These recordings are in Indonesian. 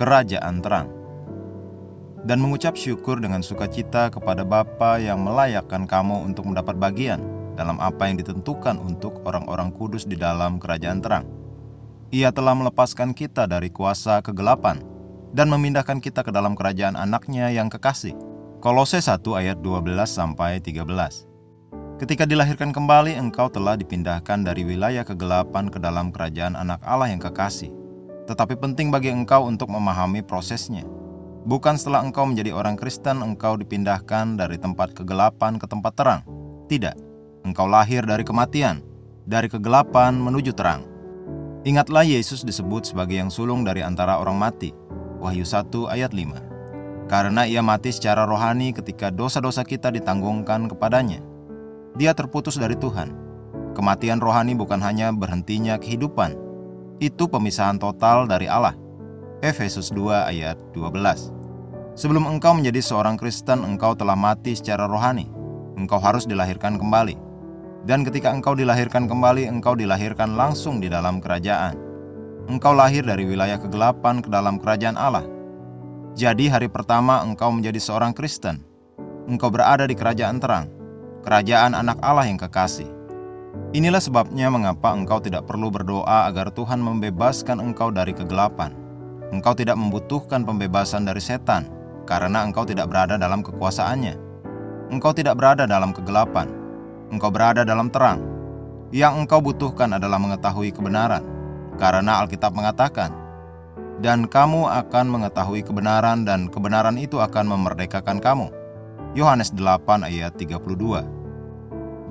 kerajaan terang, dan mengucap syukur dengan sukacita kepada Bapa yang melayakkan kamu untuk mendapat bagian dalam apa yang ditentukan untuk orang-orang kudus di dalam kerajaan terang. Ia telah melepaskan kita dari kuasa kegelapan dan memindahkan kita ke dalam kerajaan anaknya yang kekasih. Kolose 1 ayat 12-13. Ketika dilahirkan kembali, engkau telah dipindahkan dari wilayah kegelapan ke dalam kerajaan anak Allah yang kekasih. Tetapi penting bagi engkau untuk memahami prosesnya. Bukan setelah engkau menjadi orang Kristen, engkau dipindahkan dari tempat kegelapan ke tempat terang. Tidak, engkau lahir dari kematian, dari kegelapan menuju terang. Ingatlah Yesus disebut sebagai yang sulung dari antara orang mati. Wahyu 1 ayat 5. Karena ia mati secara rohani ketika dosa-dosa kita ditanggungkan kepadanya. Dia terputus dari Tuhan. Kematian rohani bukan hanya berhentinya kehidupan. Itu pemisahan total dari Allah. Efesus 2 ayat 12. Sebelum engkau menjadi seorang Kristen, engkau telah mati secara rohani. Engkau harus dilahirkan kembali. Dan ketika engkau dilahirkan kembali, engkau dilahirkan langsung di dalam kerajaan. Engkau lahir dari wilayah kegelapan ke dalam kerajaan Allah. Jadi hari pertama engkau menjadi seorang Kristen, engkau berada di kerajaan terang, kerajaan anak Allah yang kekasih. Inilah sebabnya mengapa engkau tidak perlu berdoa agar Tuhan membebaskan engkau dari kegelapan. Engkau tidak membutuhkan pembebasan dari setan, karena engkau tidak berada dalam kekuasaannya. Engkau tidak berada dalam kegelapan, engkau berada dalam terang. Yang engkau butuhkan adalah mengetahui kebenaran, karena Alkitab mengatakan, dan kamu akan mengetahui kebenaran, dan kebenaran itu akan memerdekakan kamu. Yohanes 8 ayat 32.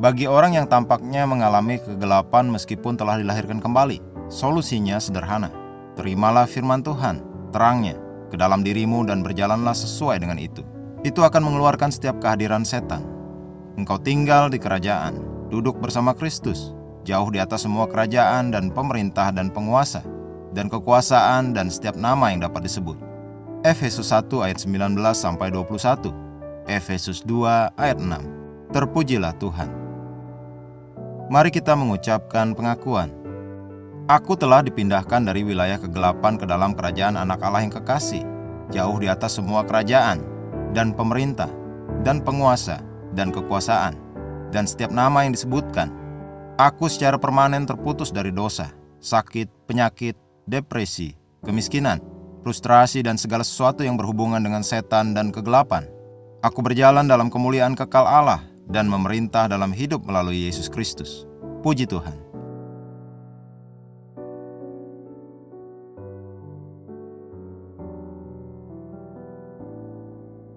Bagi orang yang tampaknya mengalami kegelapan meskipun telah dilahirkan kembali, solusinya sederhana. Terimalah firman Tuhan, terangnya, ke dalam dirimu dan berjalanlah sesuai dengan itu. Itu akan mengeluarkan setiap kehadiran setan. Engkau tinggal di kerajaan, duduk bersama Kristus, jauh di atas semua kerajaan dan pemerintah dan penguasa, dan kekuasaan dan setiap nama yang dapat disebut. Efesus 1 ayat 19-21. Efesus 2 ayat 6. Terpujilah Tuhan. Mari kita mengucapkan pengakuan. Aku telah dipindahkan dari wilayah kegelapan ke dalam kerajaan anak Allah yang kekasih, jauh di atas semua kerajaan, dan pemerintah, dan penguasa, dan kekuasaan, dan setiap nama yang disebutkan. Aku secara permanen terputus dari dosa, sakit, penyakit, depresi, kemiskinan, frustrasi, dan segala sesuatu yang berhubungan dengan setan dan kegelapan. Aku berjalan dalam kemuliaan kekal Allah dan memerintah dalam hidup melalui Yesus Kristus. Puji Tuhan.